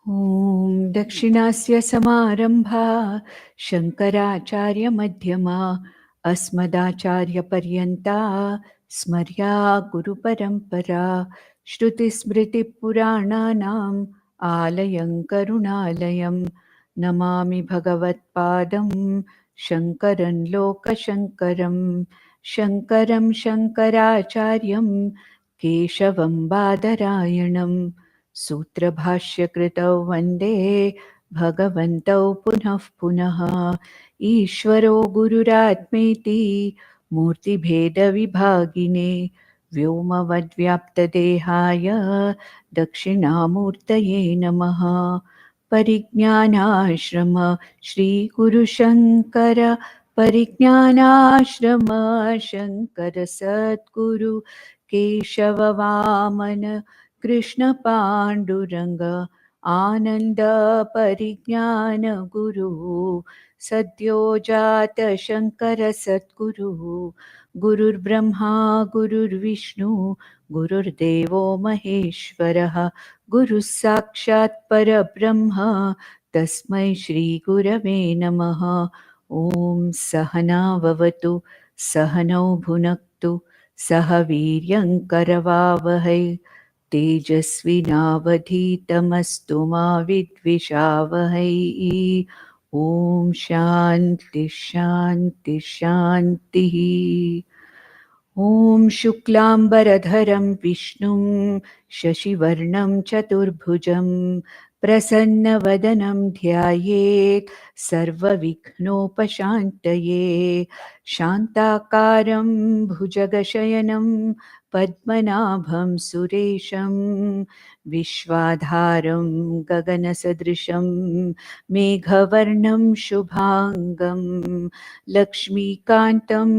Om Dakshinasya Samarambha Shankaracharya Madhyama Asmadacharya Paryanta Smarya Guru Parampara Shruti Smriti Purananam Alayam Karunalayam Namami Bhagavat Padam Shankaran Loka Shankaram Shankaram Shankaracharyam Keshavam Badarayanam Sutra Bhashya Kritau Vande Bhagavantau Punah Punah Ishvaro Gururatmeti Murti Bheda Vibhagine Vyoma Vadvyapta Dehaya Dakshinamurtaye Namaha Parijnanashrama Shri Guru Shankara Parijnanashrama Shankara Satguru Keshava Vamana Krishna Panduranga Ananda Parijnana Guru Sadyojata Shankara Satguru Gurur Brahma Gurur Vishnu Gurur Devo Maheshwaraha Guru Sakshat Parabrahma Tasmai Shri Gurave Namaha Om Sahana Vavatu Sahanau Bhunaktu Sahaviryam Karavavahai तेजस्विनावधीतमस्तु मा विद्विषावहै ॐ शान्ति शान्ति शान्तिः ॐ शुक्लाम्बरधरं विष्णुं शशिवर्णं चतुर्भुजं प्रसन्नवदनं ध्यायेत् सर्वविघ्नोपशान्तये शान्ताकारं भुजगशयनं पद्मनाभं सुरेशं विश्वाधारं गगनसदृशं मेघवर्णं शुभाङ्गं लक्ष्मीकान्तं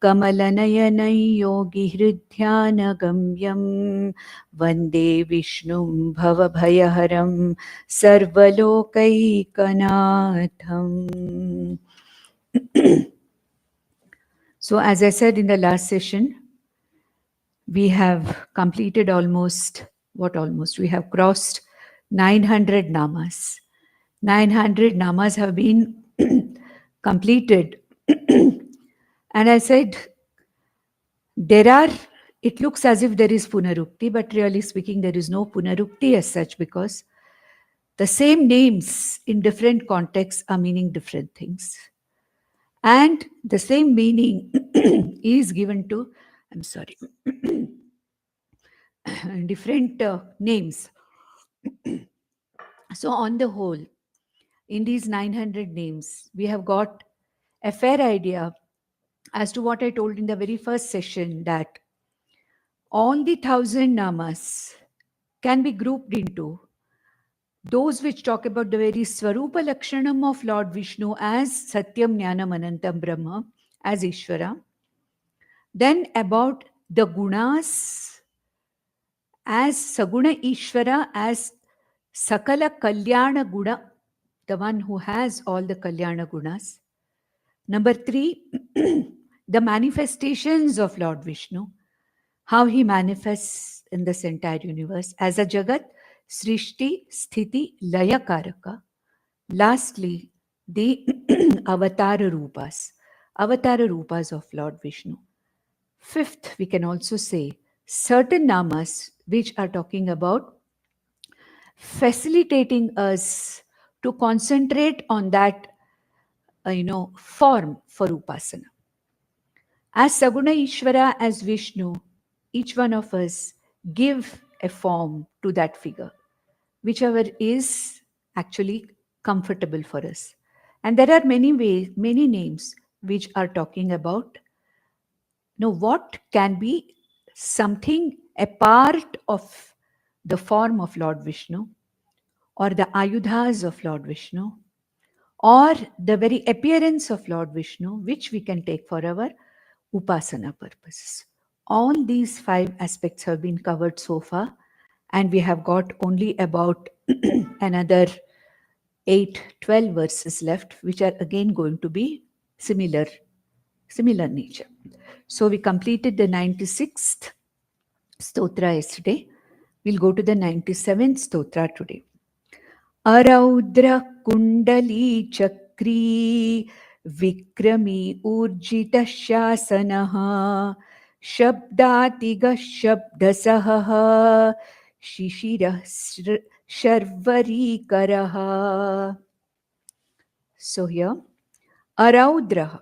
कमलनयनं योगिहृद्ध्यानगम्यं वन्दे विष्णुं भवभयहरं सर्वलोकैकनाथम्. So as I said in the last session, we have completed we have crossed 900 namas. 900 namas have been completed. And I said, it looks as if there is punarukti, but really speaking, there is no punarukti as such, because the same names in different contexts are meaning different things. And the same meaning is given to, different names. So on the whole, in these 900 names, we have got a fair idea as to what I told in the very first session, that all the 1000 namas can be grouped into those which talk about the very Swarupa Lakshanam of Lord Vishnu as Satyam Jnanam Anantam Brahma, as Ishvara. Then about the gunas as Saguna Ishvara, as Sakala Kalyana Guna, the one who has all the Kalyana Gunas. Number 3, the manifestations of Lord Vishnu, how he manifests in this entire universe as a Jagat, Srishti, Sthiti, Laya Karaka. Lastly, the Avatara Rupas of Lord Vishnu. 5th, we can also say certain namas which are talking about facilitating us to concentrate on that form for upasana. As Saguna Ishvara, as Vishnu, each one of us give a form to that figure, whichever is actually comfortable for us. And there are many ways, many names which are talking about what can be something a part of the form of Lord Vishnu, or the ayudhas of Lord Vishnu, or the very appearance of Lord Vishnu, which we can take for our upasana purposes. All these 5 aspects have been covered so far, and we have got only about another 8-12 verses left, which are again going to be similar nature. So we completed the 96th stotra yesterday. We'll go to the 97th stotra today. Araudra Kundali Chakri Vikrami Urjita Shasanaha Shabdatiga Shabdasaha Shishira Sharvari Karaha. So here, Araudra.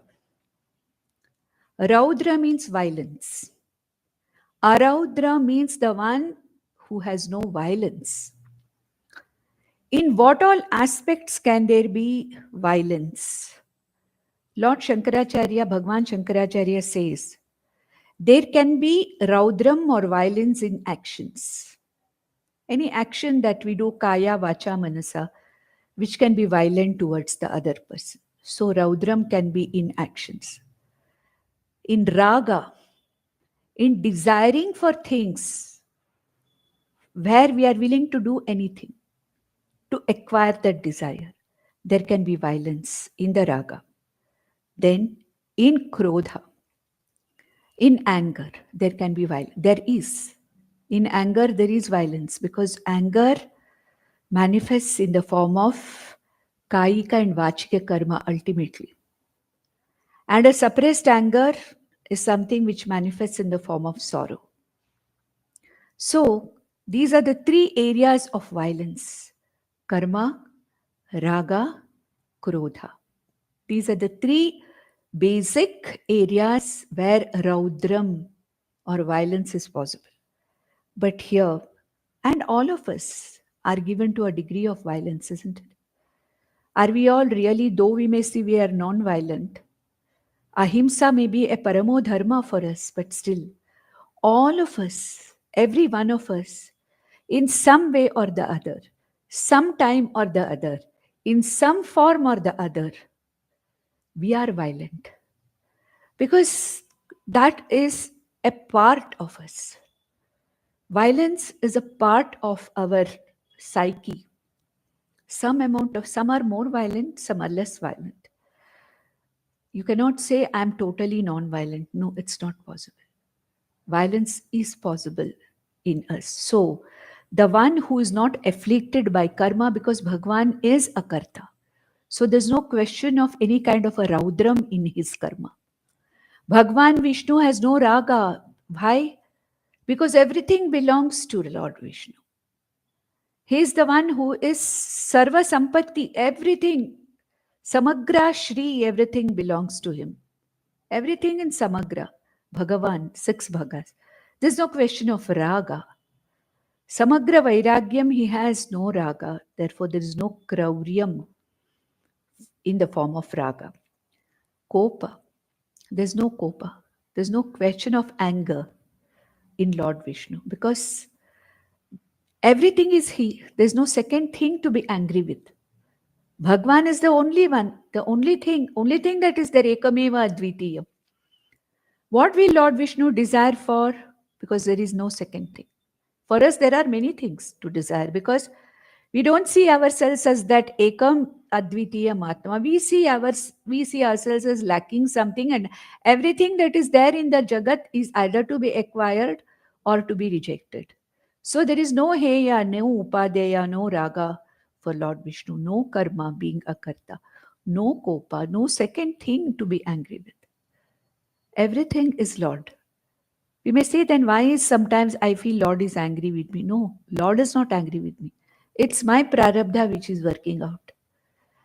Raudra means violence. Araudra means the one who has no violence. In what all aspects can there be violence? Lord Shankaracharya, Bhagwan Shankaracharya says, there can be raudram or violence in actions. Any action that we do, kaya, vacha, manasa, which can be violent towards the other person. So raudram can be in actions. In raga, in desiring for things where we are willing to do anything to acquire that desire, there can be violence in the raga. Then in krodha, in anger, there can be violence. There is. In anger, there is violence because anger manifests in the form of kayika and vachika karma ultimately. And a suppressed anger is something which manifests in the form of sorrow. So, these are the three areas of violence: karma, raga, krodha. These are the three basic areas where raudram or violence is possible. But here, and all of us are given to a degree of violence, isn't it? Are we all really, though we may see we are non-violent, ahimsa may be a paramo dharma for us, but still, all of us, every one of us, in some way or the other, some time or the other, in some form or the other, we are violent. Because that is a part of us. Violence is a part of our psyche. Some are more violent, some are less violent. You cannot say I'm totally non-violent. No, it's not possible. Violence is possible in us. So, the one who is not afflicted by karma, because Bhagwan is a karta. So, there's no question of any kind of a raudram in his karma. Bhagwan Vishnu has no raga. Why? Because everything belongs to Lord Vishnu. He is the one who is Sarva Sampatti, everything. Samagra Shri, everything belongs to him. Everything in Samagra. Bhagavan, 6 bhagas. There's no question of raga. Samagra Vairagyam, he has no raga. Therefore, there is no krauryam in the form of raga. Kopa. There's no kopa. There's no question of anger in Lord Vishnu because everything is he. There's no second thing to be angry with. Bhagwan is the only one, the only thing that is there, ekameva advitiyam. What will Lord Vishnu desire for? Because there is no second thing. For us, there are many things to desire because we don't see ourselves as that ekam advitiyam atma. We see ourselves as lacking something, and everything that is there in the jagat is either to be acquired or to be rejected. So there is no heya, no upadeya, no raga for Lord Vishnu, no karma being a karta, no kopa, no second thing to be angry with. Everything is Lord. We may say, then why is sometimes I feel Lord is angry with me? No, Lord is not angry with me. It's my prarabdha which is working out.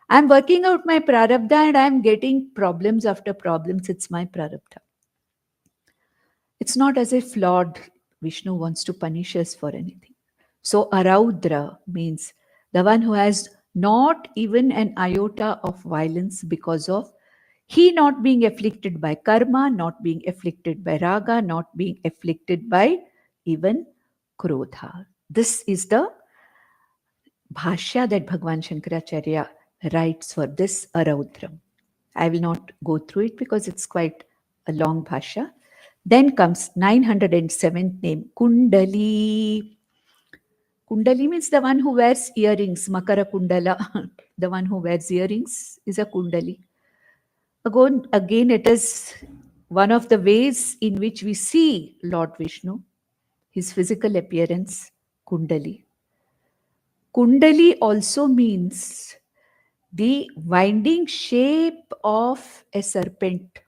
I'm working out my prarabdha and I'm getting problems after problems. It's my prarabdha. It's not as if Lord Vishnu wants to punish us for anything. So Araudra means the one who has not even an iota of violence because of he not being afflicted by karma, not being afflicted by raga, not being afflicted by even krodha. This is the bhashya that Bhagwan Shankaracharya writes for this Araudram. I will not go through it because it's quite a long bhashya. Then comes 907th name, Kundali. Kundali means the one who wears earrings, Makara Kundala. The one who wears earrings is a Kundali. Again, it is one of the ways in which we see Lord Vishnu, his physical appearance, Kundali. Kundali also means the winding shape of a serpent.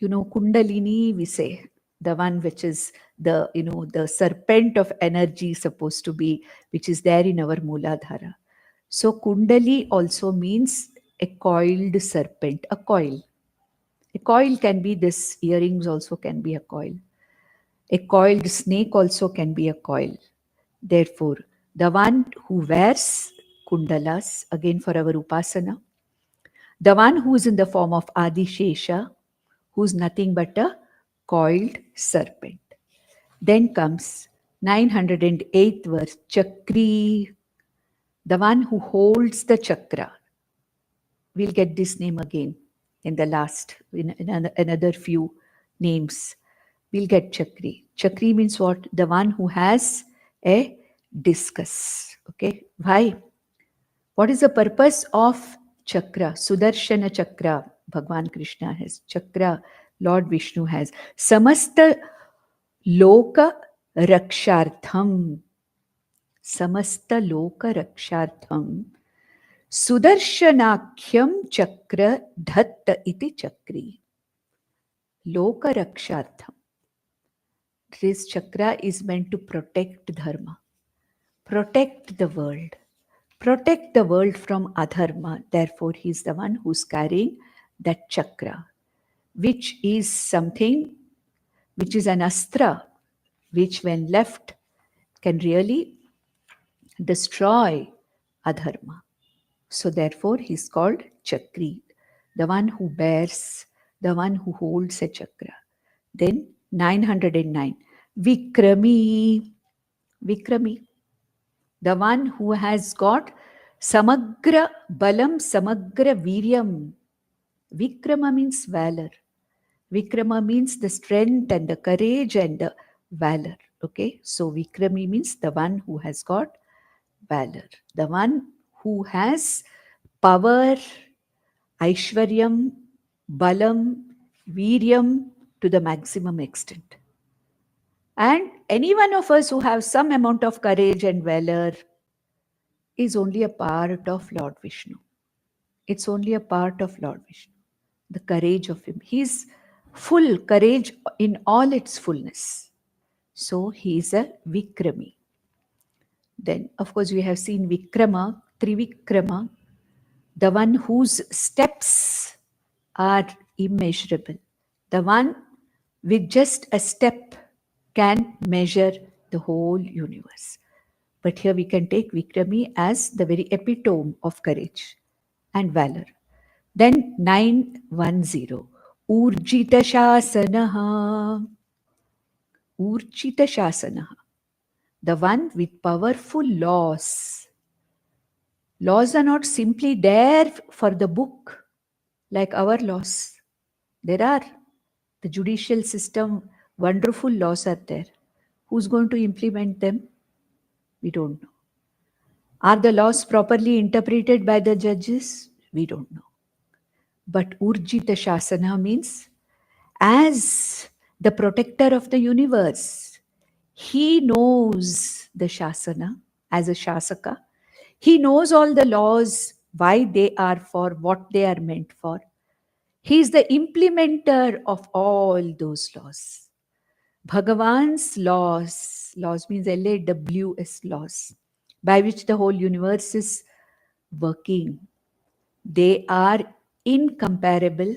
Kundalini, we say, the one which is the serpent of energy supposed to be, which is there in our Mooladhara. So Kundali also means a coiled serpent, a coil. A coil can be this, earrings also can be a coil. A coiled snake also can be a coil. Therefore, the one who wears kundalas, again for our upasana, the one who is in the form of Adishesha, who is nothing but a coiled serpent. Then comes 908th verse, Chakri, the one who holds the chakra. We'll get this name again in the last, in another few names. We'll get Chakri. Chakri means what? The one who has a discus. Okay, why? What is the purpose of chakra? Sudarshana chakra, Bhagwan Krishna has. Chakra, Lord Vishnu has. Samasta loka rakshartham. Samasta loka rakshartham. Sudarshanakyam chakra dhatta iti chakri. Loka rakshartham. This chakra is meant to protect dharma, protect the world from adharma. Therefore, he is the one who's carrying that chakra, which is something, which is an astra, which when left can really destroy adharma. So therefore, he is called Chakri, the one who bears, the one who holds a chakra. Then 909, Vikrami, the one who has got Samagra Balam, Samagra Viryam. Vikrama means valor. Vikrama means the strength and the courage and the valor. Okay, so Vikrami means the one who has got valor, the one who has power, Aishwaryam, Balam, Viryam to the maximum extent. And any one of us who have some amount of courage and valor is only a part of Lord Vishnu. It's only a part of Lord Vishnu. The courage of him. He's full courage in all its fullness. So he is a Vikrami. Then, of course, we have seen Vikrama, Trivikrama, the one whose steps are immeasurable. The one with just a step can measure the whole universe. But here we can take Vikrami as the very epitome of courage and valor. Then 910, Urjita Shasanaha. Urjita Shasanaha, the one with powerful laws. Laws are not simply there for the book like our laws. There are the judicial system, wonderful laws are there. Who's going to implement them? We don't know. Are the laws properly interpreted by the judges? We don't know. But Urjita Shasana means, as the protector of the universe, he knows the Shasana as a Shasaka. He knows all the laws, why they are for, what they are meant for. He is the implementer of all those laws. Bhagavan's laws means LAWS laws, by which the whole universe is working. They are incomparable.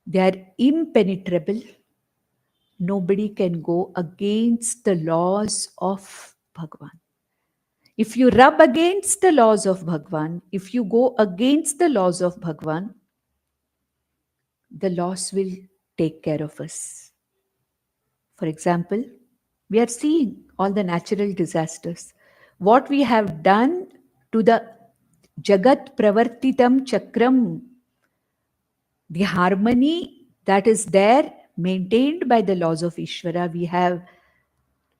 They are impenetrable. Nobody can go against the laws of Bhagavan. If you rub against the laws of Bhagavan, if you go against the laws of Bhagavan, the laws will take care of us. For example, we are seeing all the natural disasters. What we have done to the Jagat Pravartitam Chakram, the harmony that is there, maintained by the laws of Ishvara,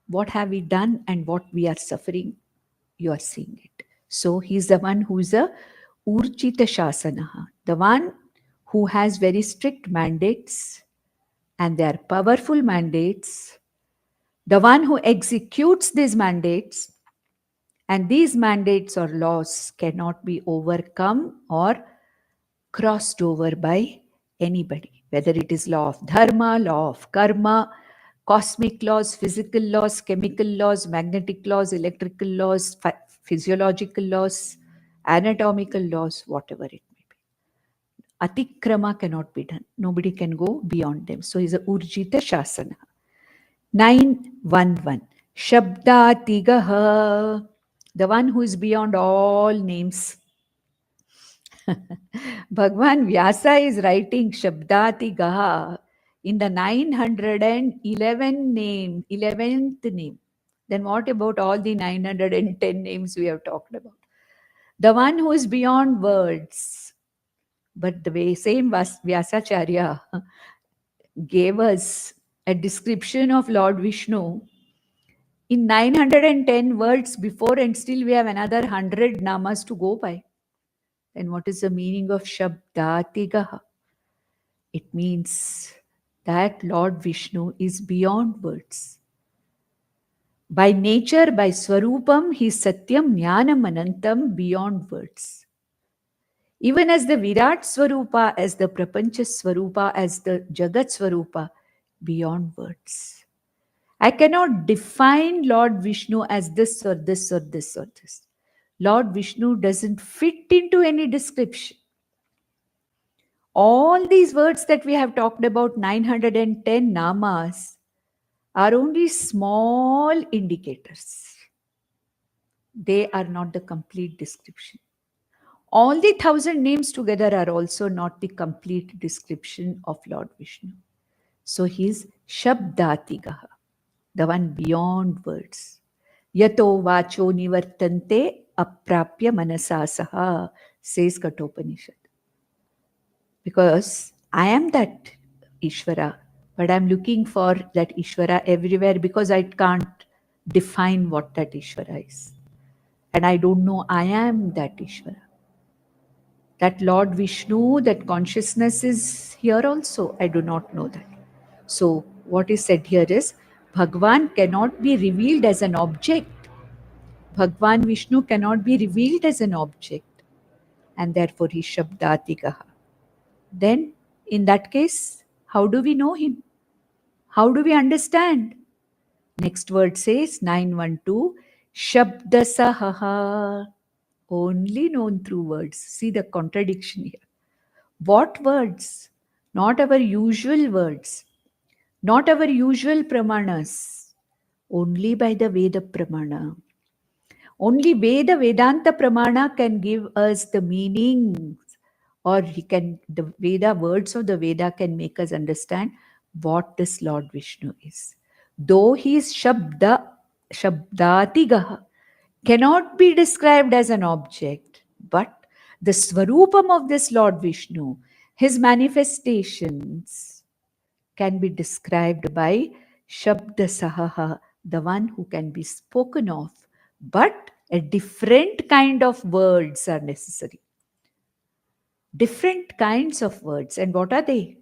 what have we done and what we are suffering? You are seeing it. So he is the one who is a Urjita Shasanaha, the one who has very strict mandates, and they are powerful mandates. The one who executes these mandates, And these mandates or laws cannot be overcome or crossed over by anybody, whether it is law of dharma, law of karma, cosmic laws, physical laws, chemical laws, magnetic laws, electrical laws, physiological laws, anatomical laws, whatever it may be. Atikrama cannot be done. Nobody can go beyond them. So he's a Urjita Shasana. 911. Shabdatigaha. The one who is beyond all names. Bhagwan Vyasa is writing Shabdatigaha in the 911 name, 11th name. Then what about all the 910 names we have talked about? The one who is beyond words. But the way same Vyasacharya gave us a description of Lord Vishnu in 910 words before, and still we have another 100 namas to go by. Then what is the meaning of Shabdatigaha? It means that Lord Vishnu is beyond words. By nature, by Swarupam, he is Satyam, Jnanam, Anantam, beyond words. Even as the Virat Swarupa, as the Prapancha Swarupa, as the Jagat Swarupa, beyond words. I cannot define Lord Vishnu as this or this or this or this. Lord Vishnu doesn't fit into any description. All these words that we have talked about, 910 namas, are only small indicators. They are not the complete description. All the 1,000 names together are also not the complete description of Lord Vishnu. So he is Shabdatigaha, the one beyond words. Yato vacho nivartante aprapya manasasaha, says Kathopanishad. Because I am that Ishvara, but I'm looking for that Ishvara everywhere because I can't define what that Ishvara is. And I don't know I am that Ishvara. That Lord Vishnu, that consciousness is here also. I do not know that. So what is said here is, Bhagwan cannot be revealed as an object. Bhagwan Vishnu cannot be revealed as an object. And therefore he Shabdatigaha. Then in that case, how do we know him? How do we understand? Next word says 912, Shabdasahaha, only known through words. See the contradiction here. What words? Not our usual words, not our usual pramanas, only by the Veda pramana. Only Veda, Vedanta pramana can give us the meanings, or the Veda, words of the Veda can make us understand what this Lord Vishnu is. Though he is Shabdatigaha, cannot be described as an object, but the Swarupam of this Lord Vishnu, his manifestations, can be described by Shabdasahaha, the one who can be spoken of, but a different kind of words are necessary. Different kinds of words. And what are they?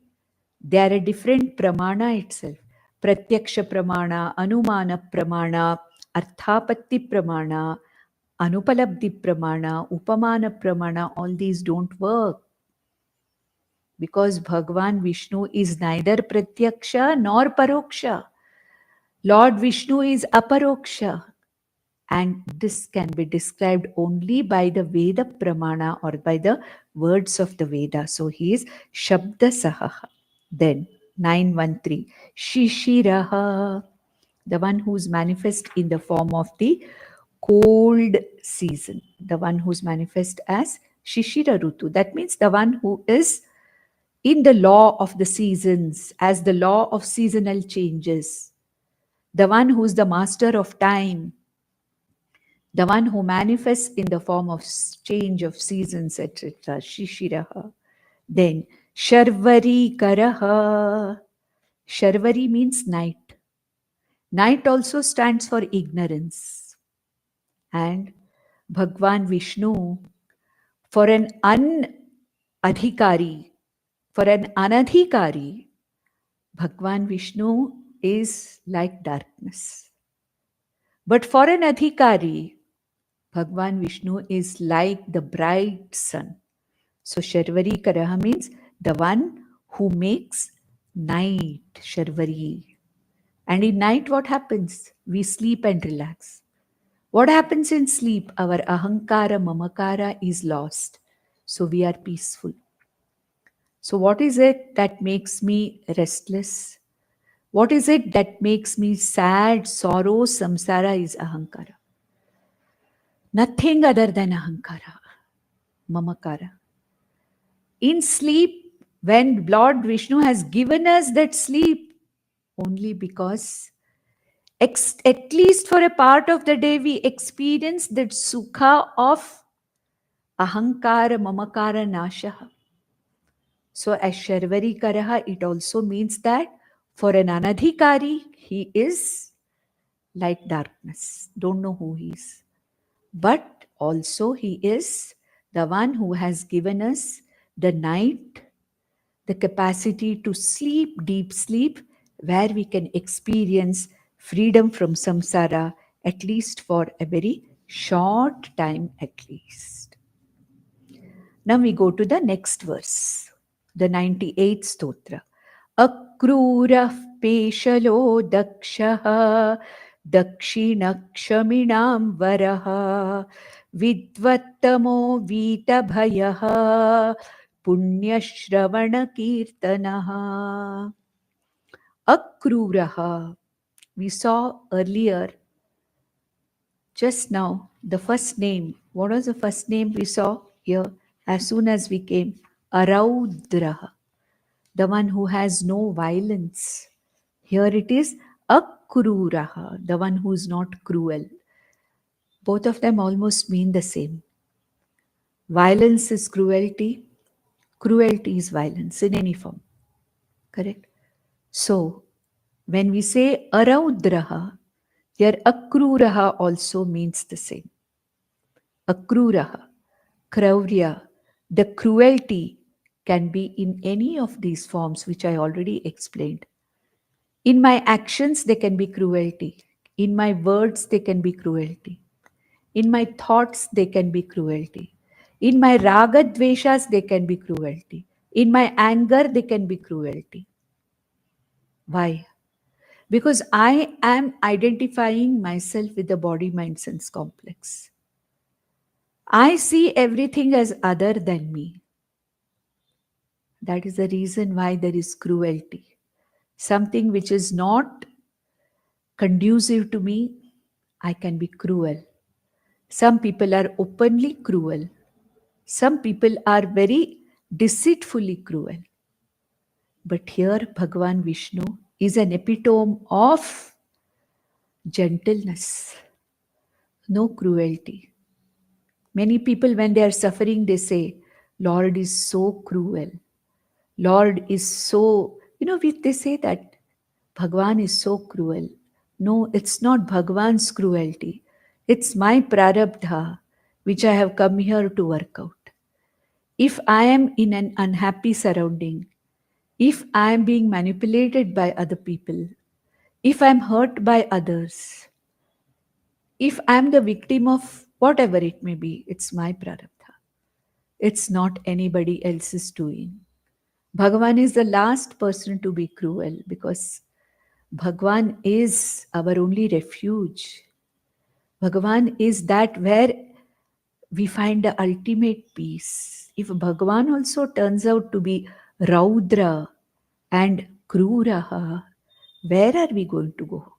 They are a different pramana itself. Pratyaksha pramana, Anumana pramana, Arthapatti pramana, Anupalabdhi pramana, Upamana pramana, all these don't work. Because Bhagwan Vishnu is neither Pratyaksha nor Paroksha. Lord Vishnu is Aparoksha. And this can be described only by the Veda Pramana or by the words of the Veda. So he is Shabda Sahaha. Then 913, Shishiraha, the one who is manifest in the form of the cold season, the one who is manifest as Shishira Rutu. That means the one who is in the law of the seasons, as the law of seasonal changes, the one who is the master of time, the one who manifests in the form of change of seasons, etc. Shishiraha. Then Sharvari Karaha. Sharvari means night. Night also stands for ignorance. And Bhagwan Vishnu, for an unadhikari, for an anadhikari, Bhagwan Vishnu is like darkness. But for an adhikari, Bhagwan Vishnu is like the bright sun. So Sharvari Karaha means the one who makes night Sharvari. And in night, what happens? We sleep and relax. What happens in sleep? Our ahankara, mamakara is lost. So we are peaceful. So what is it that makes me restless? What is it that makes me sad, sorrow, samsara is ahankara. Nothing other than ahankara, mamakara. In sleep, when Lord Vishnu has given us that sleep, only because at least for a part of the day we experience that sukha of ahankara, mamakara, nashaha. So as Sharvari Karaha, it also means that for an anadhikari, he is like darkness. Don't know who he is. But also he is the one who has given us the night, the capacity to sleep, deep sleep, where we can experience freedom from samsara, at least for a very short time at least. Now we go to the next verse, the 98th stotra. Akrurah peshalo dakshaha dakshinakshminam varaha vidvattamo vitabhayaha punyashravana kirtanaha. Akruraha. We saw earlier, just now, the first name. What was the first name we saw here as soon as we came? Arudrah, the one who has no violence. Here it is Akruraha, the one who is not cruel. Both of them almost mean the same. Violence is cruelty, cruelty is violence in any form. Correct? So, when we say Araudraha, here Akruraha also means the same. Akruraha, Kraurya, the cruelty can be in any of these forms which I already explained. In my actions, there can be cruelty. In my words, there can be cruelty. In my thoughts, there can be cruelty. In my raga dveshas, there can be cruelty. In my anger, there can be cruelty. Why? Because I am identifying myself with the body, mind, sense complex. I see everything as other than me. That is the reason why there is cruelty. Something which is not conducive to me, I can be cruel. Some people are openly cruel. Some people are very deceitfully cruel. But here Bhagavan Vishnu is an epitome of gentleness, no cruelty. Many people, when they are suffering, they say, Lord is so cruel. Lord is so, they say that Bhagavan is so cruel. No, it's not Bhagavan's cruelty. It's my prarabdha, which I have come here to work out. If I am in an unhappy surrounding, if I am being manipulated by other people, if I am hurt by others, if I am the victim of whatever it may be, it's my prarabdha. It's not anybody else's doing. Bhagavan is the last person to be cruel because Bhagavan is our only refuge. Bhagavan is that where we find the ultimate peace. If Bhagavan also turns out to be Raudra and Kruraha, where are we going to go?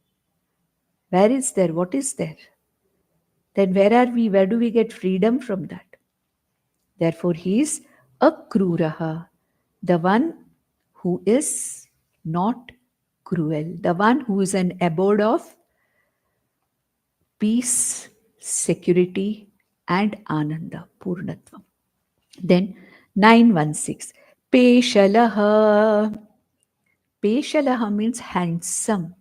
Where is there? What is there? Then where are we? Where do we get freedom from that? Therefore, he is Akruraha, the one who is not cruel, the one who is an abode of peace, security, and ananda, purnatvam. Then 916, Peshalaha. Peshalaha means handsome.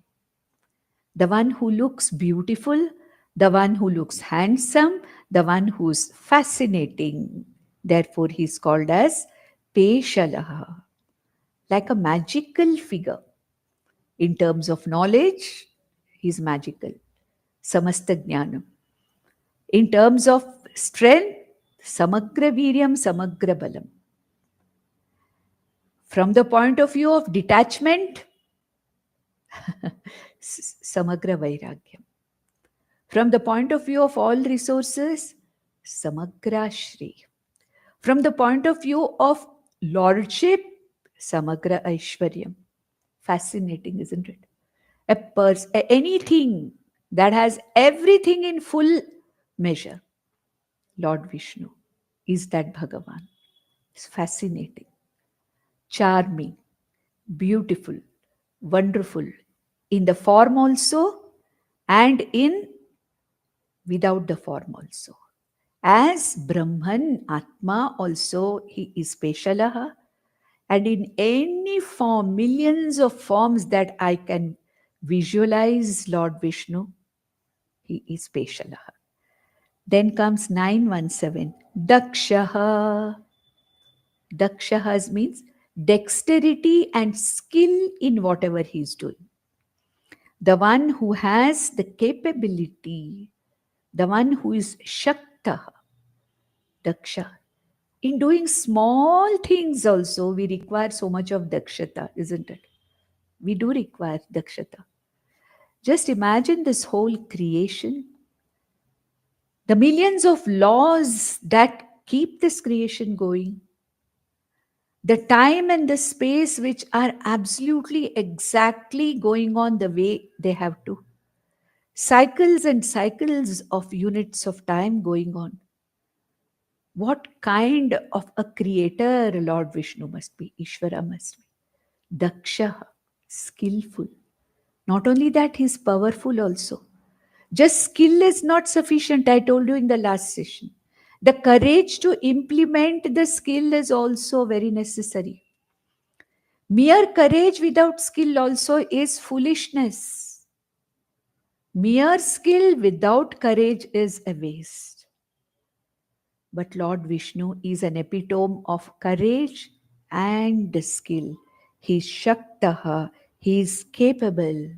The one who looks beautiful, the one who looks handsome, the one who's fascinating. Therefore, he is called as Peshalaha, like a magical figure. In terms of knowledge, he is magical. Samasta Jnanam. In terms of strength, samagra viryam, samagra balam. From the point of view of detachment, samagra vairagyam. From the point of view of all resources, samagra Shri. From the point of view of lordship, samagra Aishwaryam. Fascinating, isn't it? Anything that has everything in full measure, Lord Vishnu is that Bhagavan. It's fascinating, charming, beautiful, wonderful, in the form also and in without the form also. As Brahman, Atma also, he is Peshalaha. And in any form, millions of forms that I can visualize Lord Vishnu, he is Peshalaha. Then comes 917, Dakshaha. Dakshaha means dexterity and skill in whatever he is doing. The one who has the capability, the one who is Shakta, Daksha. In doing small things also, we require so much of Dakshata, isn't it? We do require Dakshata. Just imagine this whole creation, the millions of laws that keep this creation going, the time and the space which are absolutely exactly going on the way they have to. Cycles and cycles of units of time going on. What kind of a creator Lord Vishnu must be, Ishvara must be. Daksha, skillful. Not only that, he is powerful also. Just skill is not sufficient, I told you in the last session. The courage to implement the skill is also very necessary. Mere courage without skill also is foolishness. Mere skill without courage is a waste. But Lord Vishnu is an epitome of courage and skill. He is Shaktaha. He is capable.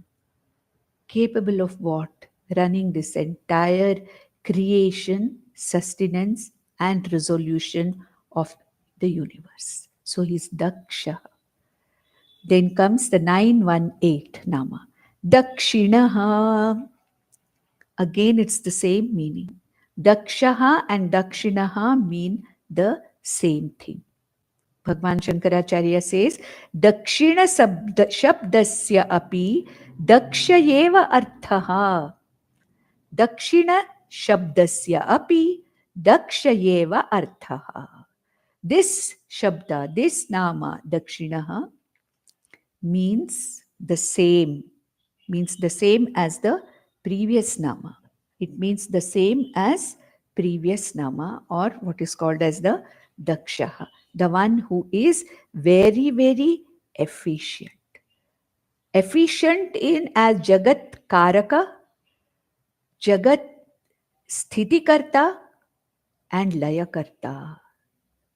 Capable of what? Running this entire creation, sustenance, and resolution of the universe. So he is Daksha. Then comes the 918 Nama. Dakshinaha. Again, it's the same meaning. Dakshaha and Dakshinaha mean the same thing. Bhagwan Shankaracharya says, Dakshina shabdasya api dakshayeva arthaha. Dakshina shabdasya api dakshayeva arthaha. This shabda, this nama, dakshinaha, means the same as the previous nama. It means the same as previous nama, or what is called as the dakshaha, the one who is very, very efficient. Efficient in as Jagat Karaka, Jagat Sthitikarta, and Layakarta.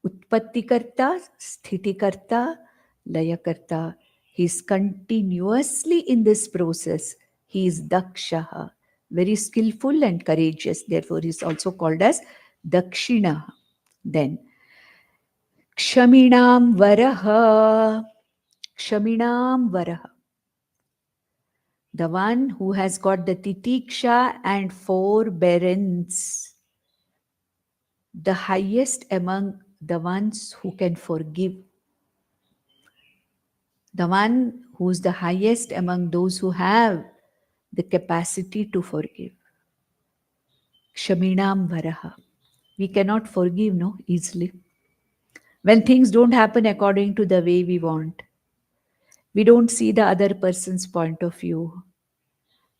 Utpattikarta, Sthitikarta, Layakarta. He is continuously in this process. He is Dakshaha, very skillful and courageous. Therefore, he is also called as Dakshina. Then, Kshaminam Varaha. Kshaminam Varaha. The one who has got the titiksha and forbearance. The highest among the ones who can forgive. The one who is the highest among those who have the capacity to forgive. Kshaminam Varaha. We cannot forgive, no, easily. When things don't happen according to the way we want, we don't see the other person's point of view.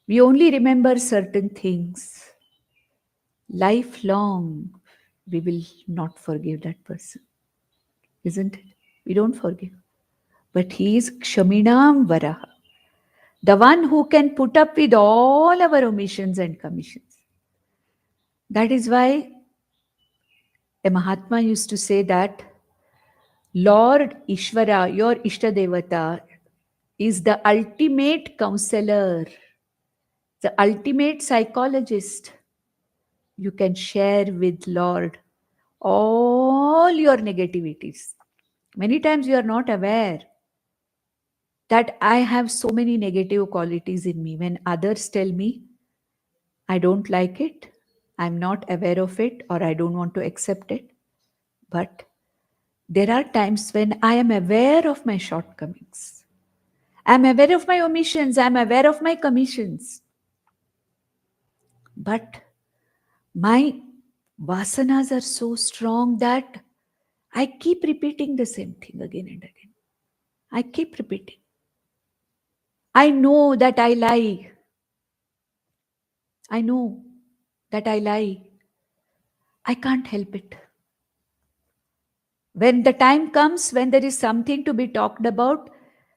We only remember certain things. Lifelong, we will not forgive that person. Isn't it? We don't forgive. But he is Kshaminam Varaha, the one who can put up with all our omissions and commissions. That is why a Mahatma used to say that Lord Ishvara, your Ishtadevata, is the ultimate counselor, the ultimate psychologist. you can share with Lord all your negativities. Many times you are not aware that I have so many negative qualities in me. When others tell me I don't like it, I'm not aware of it, or I don't want to accept it. But there are times when I am aware of my shortcomings. I'm aware of my omissions. I'm aware of my commissions. But my vasanas are so strong that I keep repeating the same thing again and again. I keep repeating. I know that I lie. I know that I lie. I can't help it. When the time comes, when there is something to be talked about,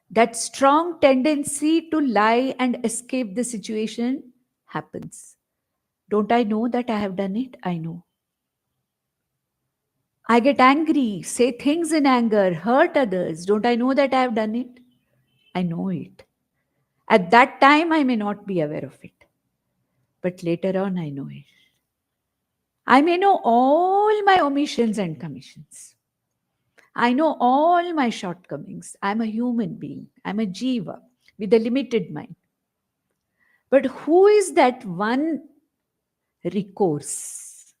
that strong tendency to lie and escape the situation happens. Don't I know that I have done it? I know. I get angry, say things in anger, hurt others. Don't I know that I have done it? I know it. At that time, I may not be aware of it. But later on, I know it. I may know all my omissions and commissions. I know all my shortcomings. I'm a human being. I'm a jiva with a limited mind. But who is that one recourse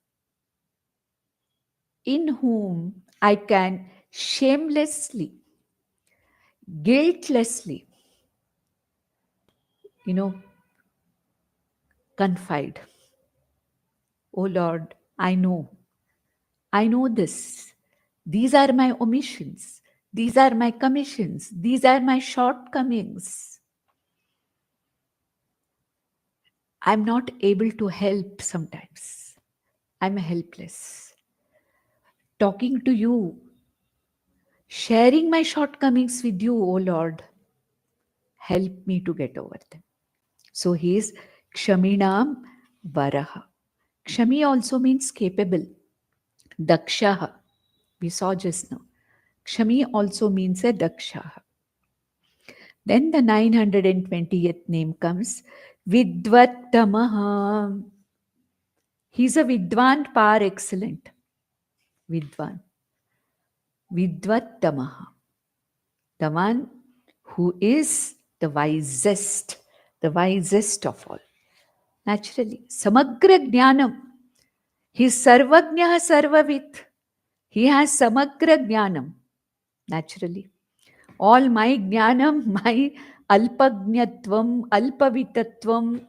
in whom I can shamelessly, guiltlessly, confide? Oh Lord, I know this. These are my omissions. These are my commissions. These are my shortcomings. I'm not able to help sometimes. I'm helpless. Talking to you, sharing my shortcomings with you, oh Lord, help me to get over them. So he is Kshaminam Varaha. Kshami also means capable. Dakshaha, we saw just now. Kshami also means a Dakshaha. Then the 920th name comes Vidvattamaha. He's a Vidwan par excellent. Vidwan. Vidvattamaha. The one who is the wisest of all. Naturally. Samagra Jnanam. He's Sarvajnah Sarvavit. He has Samagra Jnanam. Naturally. All my Jnanam, my Alpajnatvam, Alpavitatvam,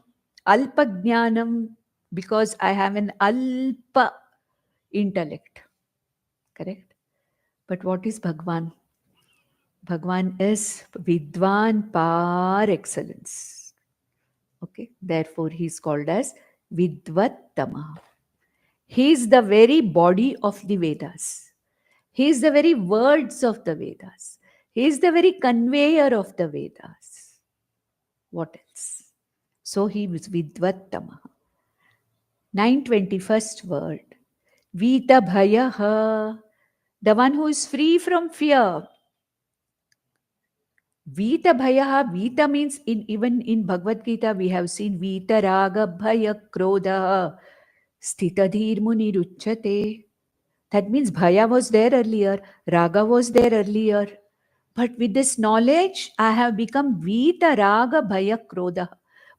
Alpajnanam, because I have an Alpa intellect. Correct? But what is Bhagwan? Bhagwan is Vidwan par excellence. Okay, therefore he is called as Vidvattama. He is the very body of the Vedas. He is the very words of the Vedas. He is the very conveyor of the Vedas. What else? So he was Vidvattama. 921st word. Vita Bhayaha. The one who is free from fear. Vita Bhayaha. Vita means even in Bhagavad Gita we have seen Vita Raga Bhaya Krodha Stitadhir Muni Ruchyate. That means Bhaya was there earlier, Raga was there earlier. But with this knowledge, I have become Vita Raga Bhaya Krodha.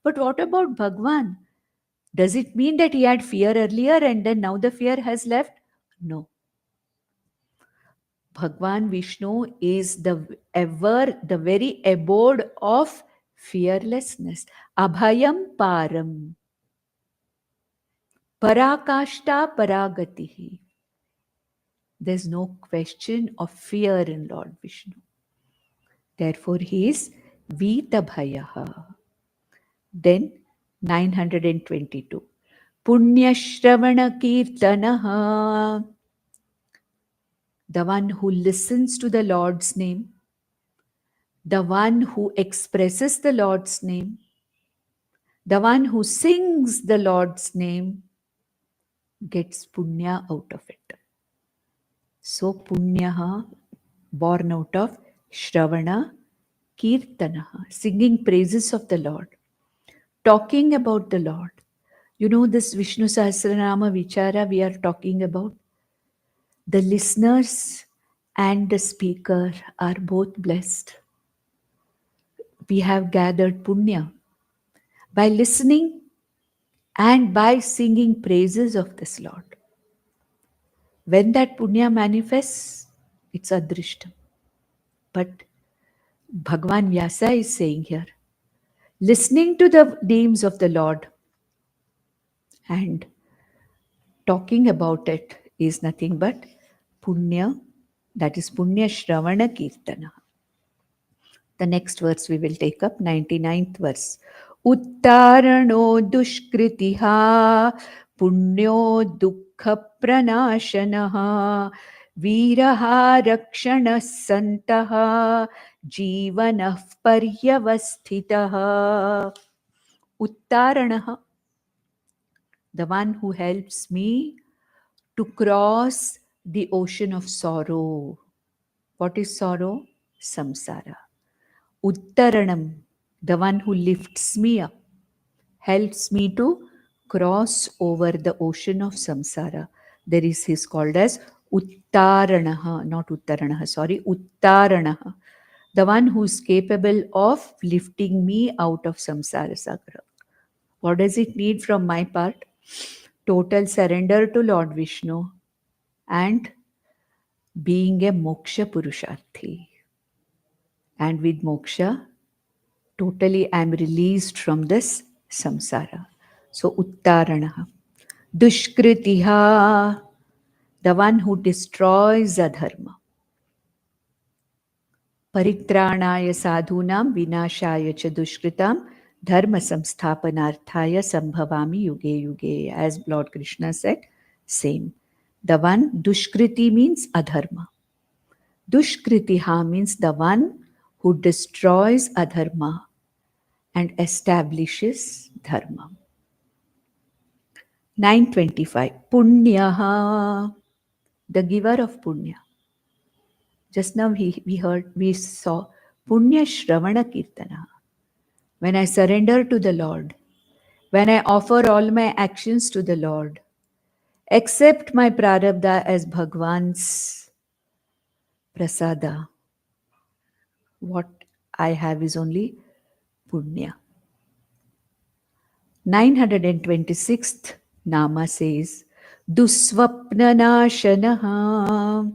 But what about Bhagwan? Does it mean that he had fear earlier and then now the fear has left? No. Bhagwan Vishnu is the very abode of fearlessness. Abhayam Param. Parakashta Paragatihi. There's no question of fear in Lord Vishnu. Therefore, he is Vitabhayaha. Then 922. Punyashravana Kirtanaha. The one who listens to the Lord's name. The one who expresses the Lord's name. The one who sings the Lord's name gets punya out of it. So punyaha, born out of Shravana Kirtanaha, singing praises of the Lord, talking about the Lord, You know, this Vishnusahasranama Vichara we are talking about, the listeners and the speaker are both blessed. We have gathered punya by listening and by singing praises of this Lord. When that punya manifests, it's adrishtam. But Bhagavan Vyasa is saying here, listening to the names of the Lord and talking about it is nothing but punya, that is punya shravana kirtana. The next verse we will take up, 99th verse. Uttarano dushkritiha punyo dukkha pranashanaha viraha rakshana santaha jivanah paryavasthitaha. Uttaranaha, the one who helps me to cross the ocean of sorrow. What is sorrow? Samsara. Uttaranam, the one who lifts me up, helps me to cross over the ocean of samsara. There is his called as Uttaranaha, not Uttaranaha, sorry, Uttaranaha, the one who is capable of lifting me out of samsara sagra. What does it need from my part? Total surrender to Lord Vishnu and being a moksha purusharthi. And with moksha, totally I am released from this samsara. So Uttaranaha. Dushkritiha, the one who destroys adharma. Paritranaya sadhunam vinashaya cha dushkritam dharma samsthapanarthaya sambhavami yuge yuge. As Lord Krishna said, same. The one, dushkriti means adharma. Dushkritiha means the one who destroys adharma and establishes dharma. 925. Punyaha, the giver of punya. Just now we saw punya shravana kirtana. When I surrender to the Lord, when I offer all my actions to the Lord, accept my prarabdha as Bhagwan's prasada, what I have is only punya. 926th Nama says, Dusvapnanashanaha,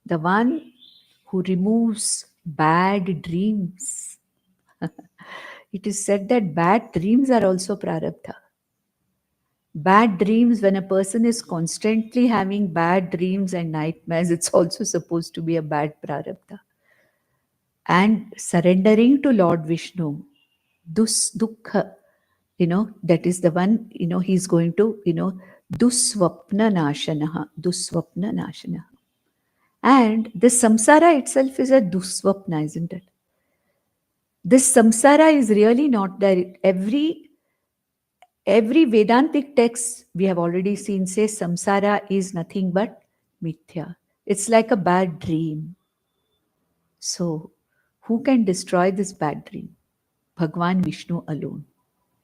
the one who removes bad dreams. It is said that bad dreams are also prarabdha. Bad dreams, when a person is constantly having bad dreams and nightmares, it's also supposed to be a bad prarabdha. And surrendering to Lord Vishnu, dukkha, that is the one, he's going to, dusvapna nashanaha, dusvapna nashanaha. And this samsara itself is a dusvapna, isn't it? This samsara is really not there. Every Vedantic text we have already seen says samsara is nothing but mithya. It's like a bad dream. So, who can destroy this bad dream? Bhagwan Vishnu alone.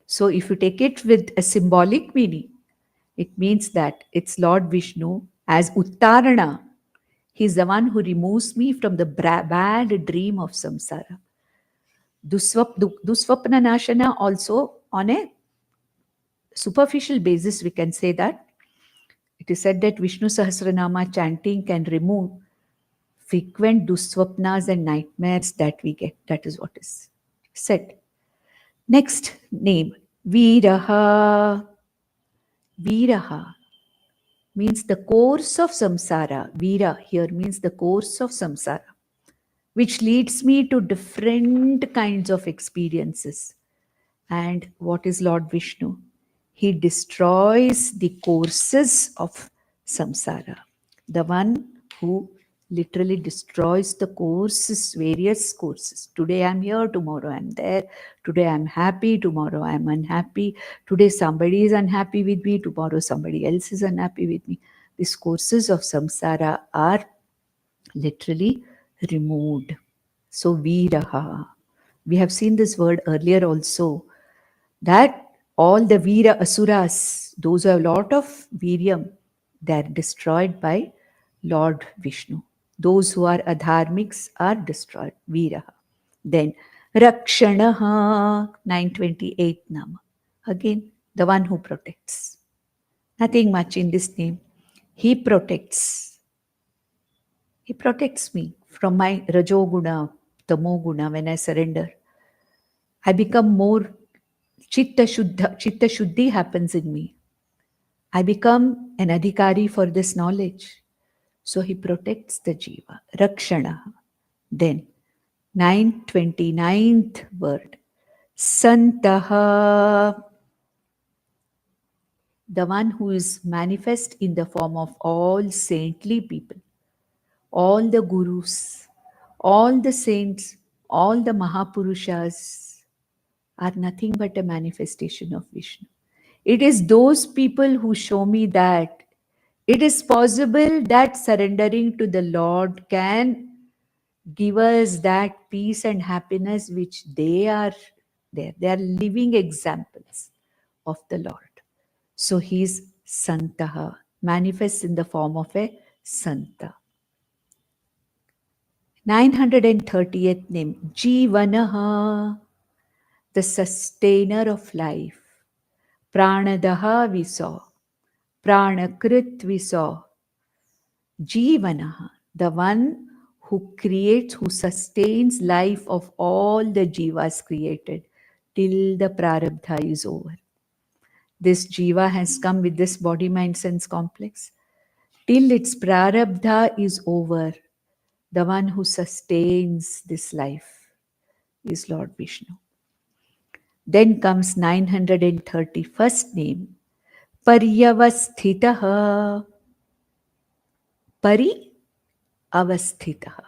So, if you take it with a symbolic meaning, it means that it's Lord Vishnu as Uttarana. He's the one who removes me from the bad dream of samsara. Dusvapna nashana also, on a superficial basis, we can say that it is said that Vishnusahasranama chanting can remove frequent dusvapnas and nightmares that we get. That is what is said. Next name, Viraha. Viraha means the course of samsara. Vira here means the course of samsara, which leads me to different kinds of experiences. And what is Lord Vishnu? He destroys the courses of samsara. The one who literally destroys the courses, various courses. Today I'm here, tomorrow I'm there. Today I'm happy, tomorrow I'm unhappy. Today somebody is unhappy with me, tomorrow somebody else is unhappy with me. These courses of samsara are literally removed. So viraha. We have seen this word earlier also, that All the Veera Asuras, those who have a lot of Viryam, they are destroyed by Lord Vishnu. Those who are adharmics are destroyed. Veeraha. Then Rakshanaha, 928 Nama. Again, the one who protects. Nothing much in this name. He protects. He protects me from my Rajoguna, Tamoguna. When I surrender, I become more Chitta Shuddhi happens in me. I become an adhikari for this knowledge. So he protects the jiva. Rakshana. Then 929th word. Santaha. The one who is manifest in the form of all saintly people, all the gurus, all the saints, all the Mahapurushas are nothing but a manifestation of Vishnu. It is those people who show me that it is possible that surrendering to the Lord can give us that peace and happiness which they are there. They are living examples of the Lord. So he is Santaha, manifests in the form of a Santa. 930th name, Jivanaha, the sustainer of life. Pranadaha we saw, Pranakrit we saw, Jivanaha, the one who creates, who sustains life of all the jivas created till the prarabdha is over. This jiva has come with this body, mind, sense complex. Till its prarabdha is over, the one who sustains this life is Lord Vishnu. Then comes 931st name, Paryavasthitaha. Pari avasthitaha.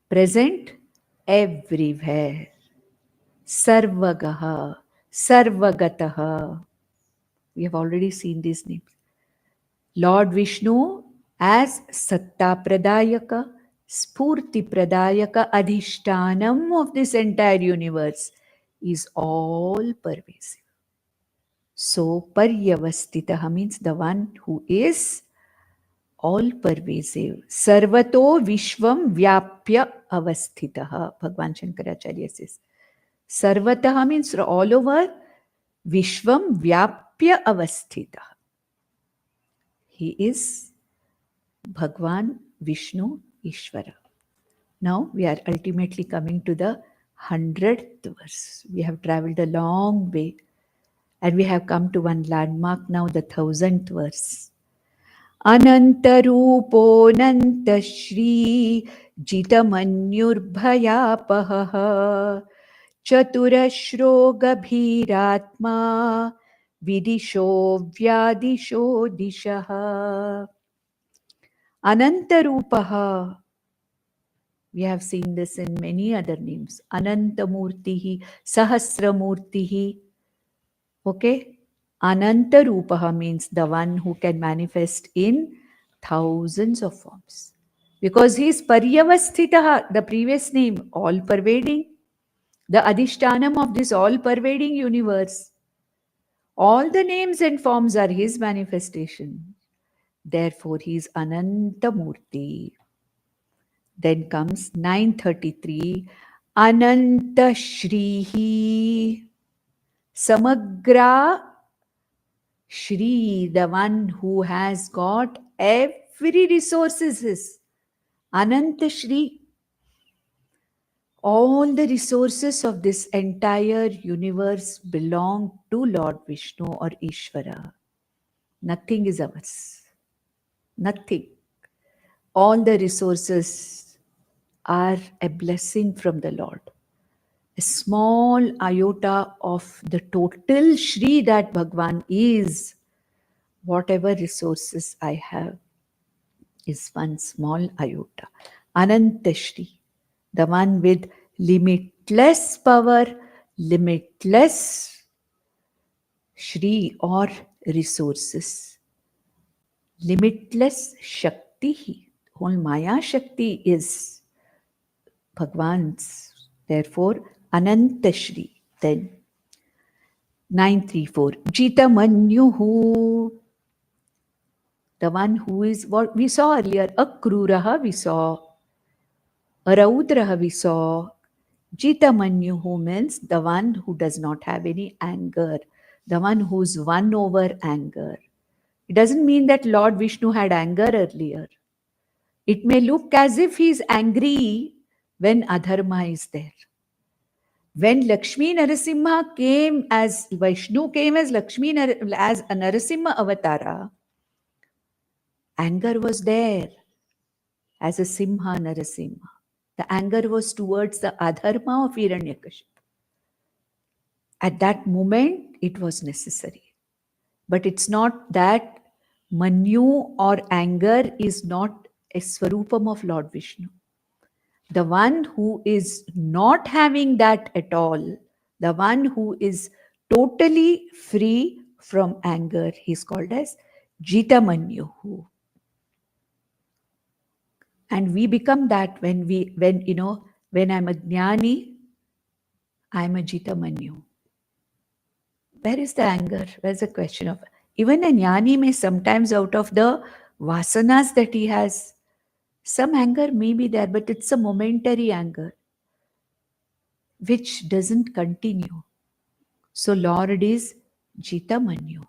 Present everywhere. Sarvagaha, Sarvagataha. We have already seen these names. Lord Vishnu as Satta Pradayaka, Spurti Pradayaka, Adhishtanam of this entire universe is all pervasive. So Paryavastitaha means the one who is all pervasive. Sarvato Vishvam Vyapya Avasthitaha. Bhagwan Shankaracharya says. Sarvataha means all over. Vishvam Vyapya Avasthitaha. He is Bhagwan Vishnu Ishvara. Now we are ultimately coming to the 100th verse. We have traveled a long way and we have come to one landmark now, the 1000th verse. Anantaruponanta Shri Jitamanyurbhayapaha Chaturashro Gabhiratma Vidisho Vyadisho Dishaha. Anantarupaha. We have seen this in many other names. Anantamurtihi, Sahasramurtihi. Okay? Anantarupaha means the one who can manifest in thousands of forms. Because he is Paryavasthitaha, the previous name, all-pervading. The Adhishtanam of this all-pervading universe. All the names and forms are his manifestation. Therefore, he is Anantamurti. Then comes 933, Ananta Shrihi, Samagra Shri, the one who has got every resources is Ananta Shri. All the resources of this entire universe belong to Lord Vishnu or Ishvara. Nothing is ours. Nothing. All the resources are a blessing from the Lord. A small iota of the total Shri that Bhagwan is, whatever resources I have, is one small iota. Ananta Shri, the one with limitless power, limitless Shri or resources. Limitless Shakti. Whole Maya Shakti is Bhagwan's. Therefore, Ananta Shri. Then 934. Jitamanyuhu. The one who is what we saw earlier. Akruraha we saw. Arudrah we saw. Jitamanyuhu means the one who does not have any anger. The one who's won over anger. It doesn't mean that Lord Vishnu had anger earlier. It may look as if he is angry when adharma is there. When Lakshmi Narasimha came as Vishnu came as as a Narasimha avatara, anger was there as a Simha Narasimha. The anger was towards the adharma of Hiranyakashipu. At that moment, it was necessary. But it's not that Manyu or anger is not a Swarupam of Lord Vishnu. The one who is not having that at all, the one who is totally free from anger, he's called as Jitamanyuhu. And we become that when I'm a Jnani, I'm a Jitamanyu. Where is the anger? Where's the question of... Even a Jnani may sometimes, out of the vasanas that he has, some anger may be there, but it's a momentary anger, which doesn't continue. So Lord is Jitamanyu,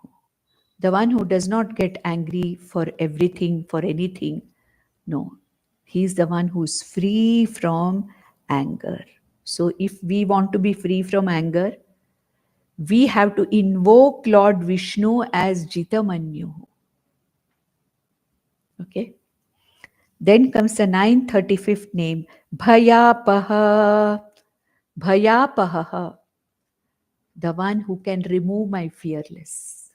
the one who does not get angry for everything, for anything. No, he's the one who's free from anger. So if we want to be free from anger, we have to invoke Lord Vishnu as Jitamanyu. Okay. Then comes the 935th name, Bhayapaha. Bhayapaha, the one who can remove my fearless.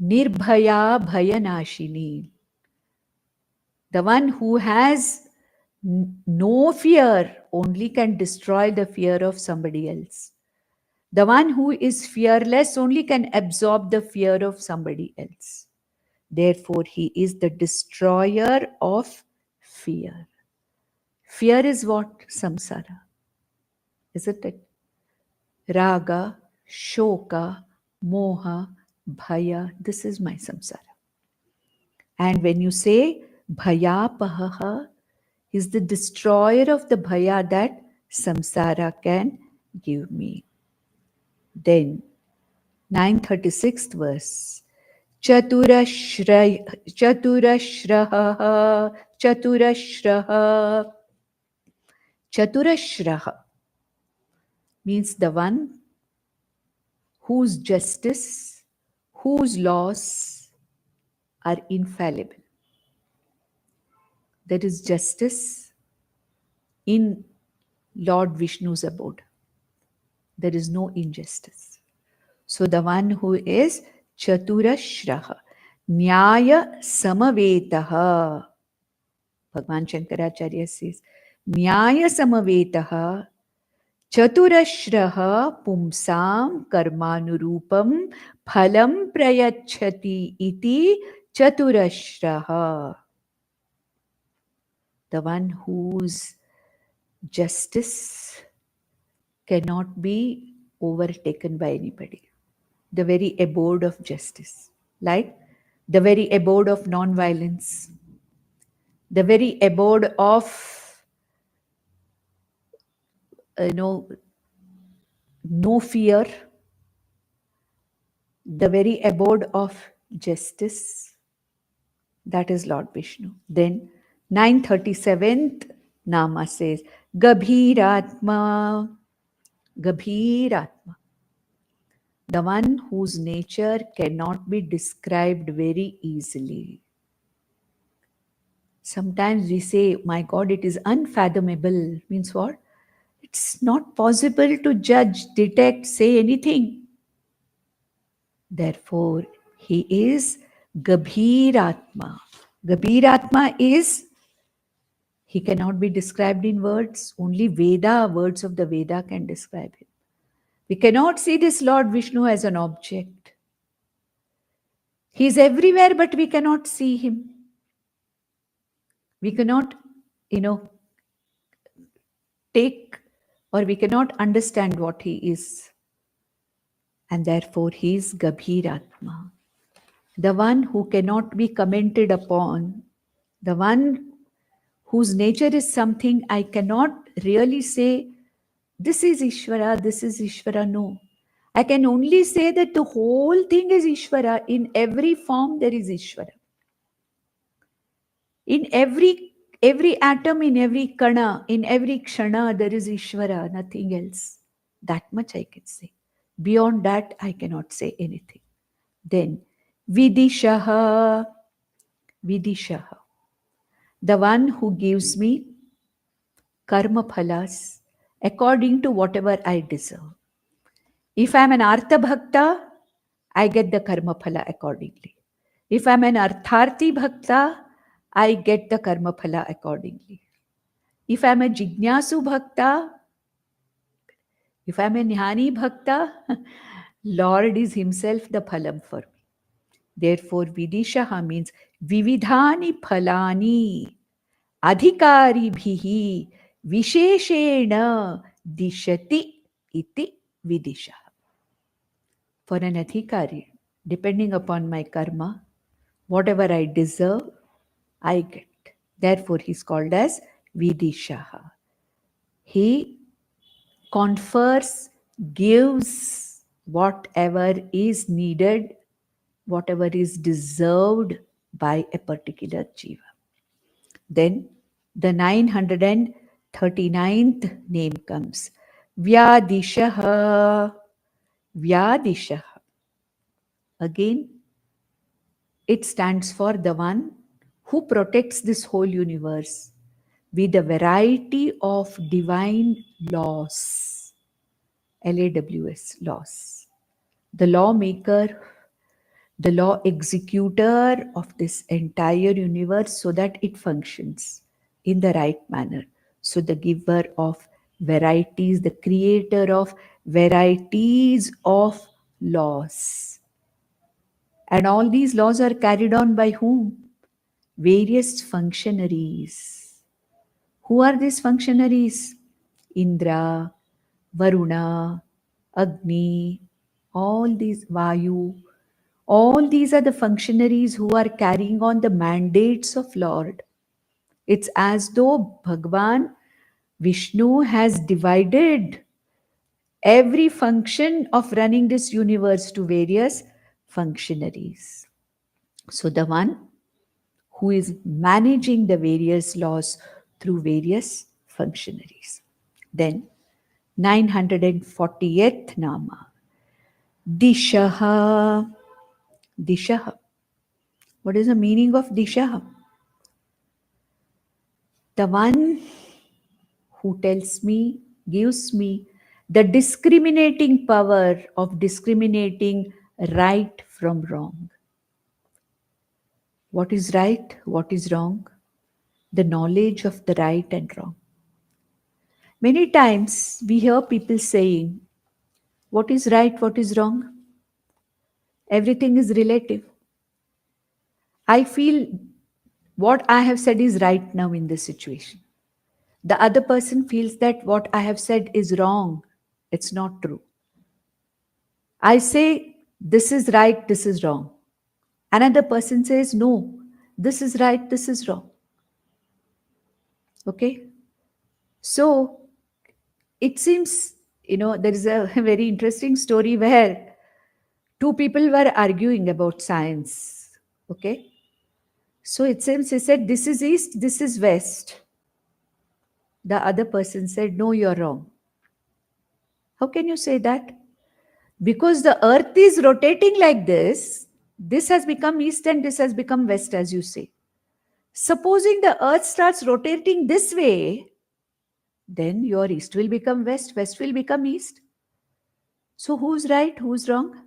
Nirbhaya Bhayanashini, the one who has no fear, only can destroy the fear of somebody else. The one who is fearless only can absorb the fear of somebody else. Therefore, he is the destroyer of fear. Fear is what? Samsara. Isn't it? Raga, Shoka, Moha, Bhaya. This is my samsara. And when you say Bhayapaha, is the destroyer of the Bhaya that samsara can give me. Then, 936th verse. Chaturashraha, Chaturashraha, Chaturashraha. Chaturashraha means the one whose justice, whose laws are infallible. There is justice in Lord Vishnu's abode. There is no injustice. So the one who is Chaturashraha, Nyaya Samavetaha. Bhagavan Shankaracharya says, Nyaya Samavetaha Chaturashraha Pumsam Karmanurupam Phalam Prayachati iti Chaturashraha. The one whose justice cannot be overtaken by anybody. The very abode of justice, like the very abode of non-violence, the very abode of no fear, the very abode of justice. That is Lord Vishnu. Then 937th Nama says, Gabhiratma. Gabhiratma. The one whose nature cannot be described very easily. Sometimes we say, my God, it is unfathomable. Means what? It's not possible to judge, detect, say anything. Therefore, he is Gabhiratma. Gabhiratma is, he cannot be described in words. Only Veda, words of the Veda can describe him. We cannot see this Lord Vishnu as an object. He is everywhere, but we cannot see him. We cannot, take, or we cannot understand what he is. and therefore he is Gabhiratma, the one who cannot be commented upon, the one whose nature is something I cannot really say, this is Ishvara, this is Ishvara. No. I can only say that the whole thing is Ishvara. In every form there is Ishvara. In every atom, in every kana, in every kshana, there is Ishvara, nothing else. That much I can say. Beyond that, I cannot say anything. Then, Vidishaha, Vidishaha, the one who gives me karma phalas according to whatever I deserve. If I am an Artha Bhakta, I get the karma phala accordingly. If I am an Artharthi Bhakta, I get the karma phala accordingly. If I am a Jignasu Bhakta, if I am a Jnani Bhakta, Lord is himself the phalam for me. Therefore, Vidishaha means Vividhani phalani adhikari bhihi visheshena dishati iti Vidishaha. For an adhikari, depending upon my karma, whatever I deserve, I get. Therefore, he is called as Vidishaha. He confers, gives whatever is needed, whatever is deserved by a particular jiva. Then the 939th name comes. Vyadishaha. Vyadishaha. Again, it stands for the one who protects this whole universe with a variety of divine laws. LAWS, laws. The lawmaker, the law executor of this entire universe so that it functions in the right manner. So the giver of varieties, the creator of varieties of laws. And all these laws are carried on by whom? Various functionaries. Who are these functionaries? Indra, Varuna, Agni, all these, Vayu, all these are the functionaries who are carrying on the mandates of Lord. It's as though Bhagwan Vishnu has divided every function of running this universe to various functionaries. So the one who is managing the various laws through various functionaries. Then 940th Nama, Dishaha. Dishaha. What is the meaning of Dishaha? The one who tells me, gives me the discriminating power of discriminating right from wrong. What is right? What is wrong? The knowledge of the right and wrong. Many times we hear people saying, what is right, what is wrong? Everything is relative. I feel what I have said is right now in this situation. The other person feels that what I have said is wrong. It's not true. I say, this is right, this is wrong. Another person says, no, this is right, this is wrong. Okay? So, it seems, there is a very interesting story where two people were arguing about science. Okay? So, it seems he said, this is east, this is west. The other person said, no, you're wrong. How can you say that? Because the earth is rotating like this has become east and this has become west, as you say. Supposing the earth starts rotating this way, then your east will become west, west will become east. So who's right, who's wrong?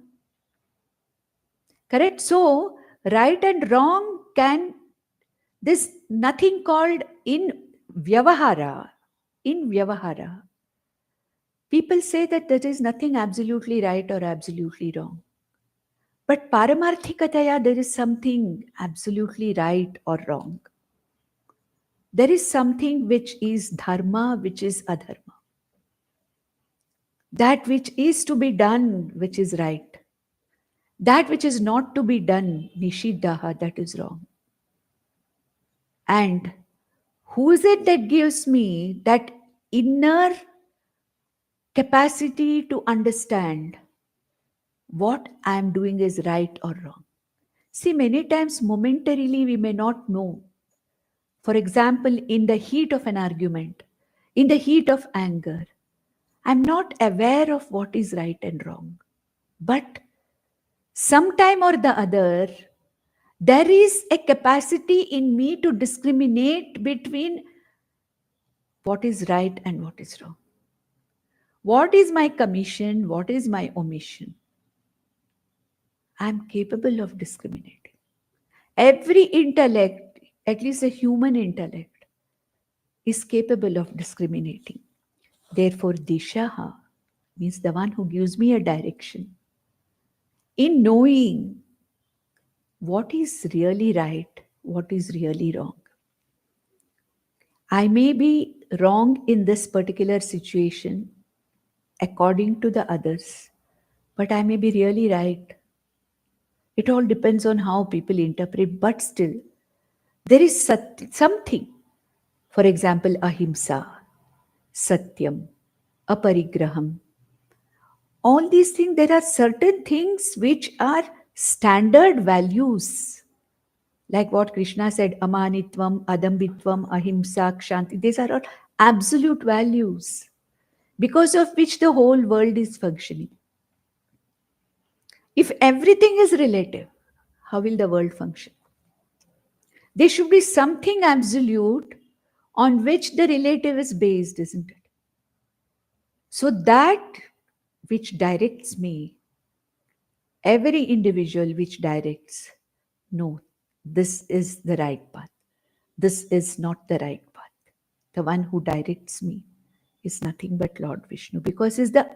Correct? So, right and wrong there's nothing called in Vyavahara. In Vyavahara, people say that there is nothing absolutely right or absolutely wrong. But Paramarthikataya, there is something absolutely right or wrong. There is something which is dharma, which is adharma. that which is to be done, which is right. That which is not to be done, nishiddhaha, that is wrong. And who is it that gives me that inner capacity to understand what I am doing is right or wrong? See, many times momentarily we may not know. For example, in the heat of an argument, in the heat of anger, I'm not aware of what is right and wrong. But sometime or the other, there is a capacity in me to discriminate between what is right and what is wrong. What is my commission? What is my omission? I'm capable of discriminating. Every intellect, at least a human intellect, is capable of discriminating. Therefore, Dishaha means the one who gives me a direction. In knowing what is really right, what is really wrong. I may be wrong in this particular situation according to the others, but I may be really right. It all depends on how people interpret, but still, there is something. For example, ahimsa, satyam, aparigraham. All these things, there are certain things which are standard values. Like what Krishna said, amanitvam, adambitvam, ahimsa, kshanti. These are all absolute values because of which the whole world is functioning. If everything is relative, how will the world function? There should be something absolute on which the relative is based, isn't it? So that which directs me, every individual which directs, no, this is the right path. This is not the right path. The one who directs me is nothing but Lord Vishnu, because he's the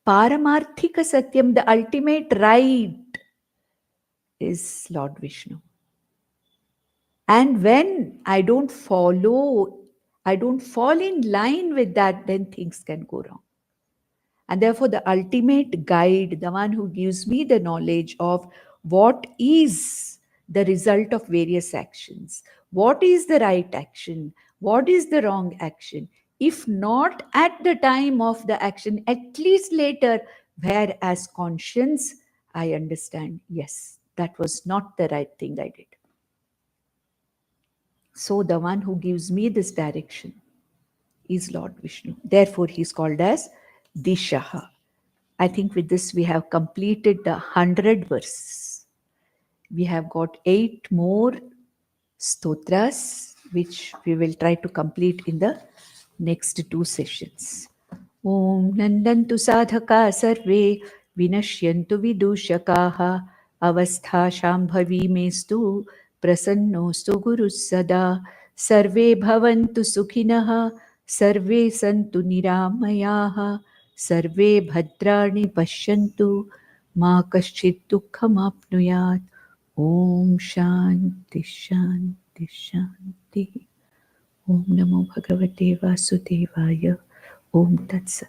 Paramarthika Satyam, the ultimate right is Lord Vishnu. And when I don't fall in line with that, then things can go wrong. And therefore, the ultimate guide, the one who gives me the knowledge of what is the result of various actions, what is the right action, what is the wrong action, if not at the time of the action, at least later, where as conscience, I understand, yes, that was not the right thing I did. So the one who gives me this direction is Lord Vishnu. Therefore, he is called as Dishaha. I think with this we have completed the 100 verses. We have got 8 more stotras, which we will try to complete in the next 2 sessions. Om Nandantu Sadhaka Sarve Vinashyantu Vidushakaha Avastha Shambhavi Mestu Prasannostu Guru Sada Sarve Bhavantu Sukhinaha Sarve Santu Niramayaha Sarve Bhadrani Pashyantu Ma Kaschit Dukkham Apnuyat. Om Shanti Shanti Shanti. Om Namo Bhagavate Vasudevaya. Om Tat Sat.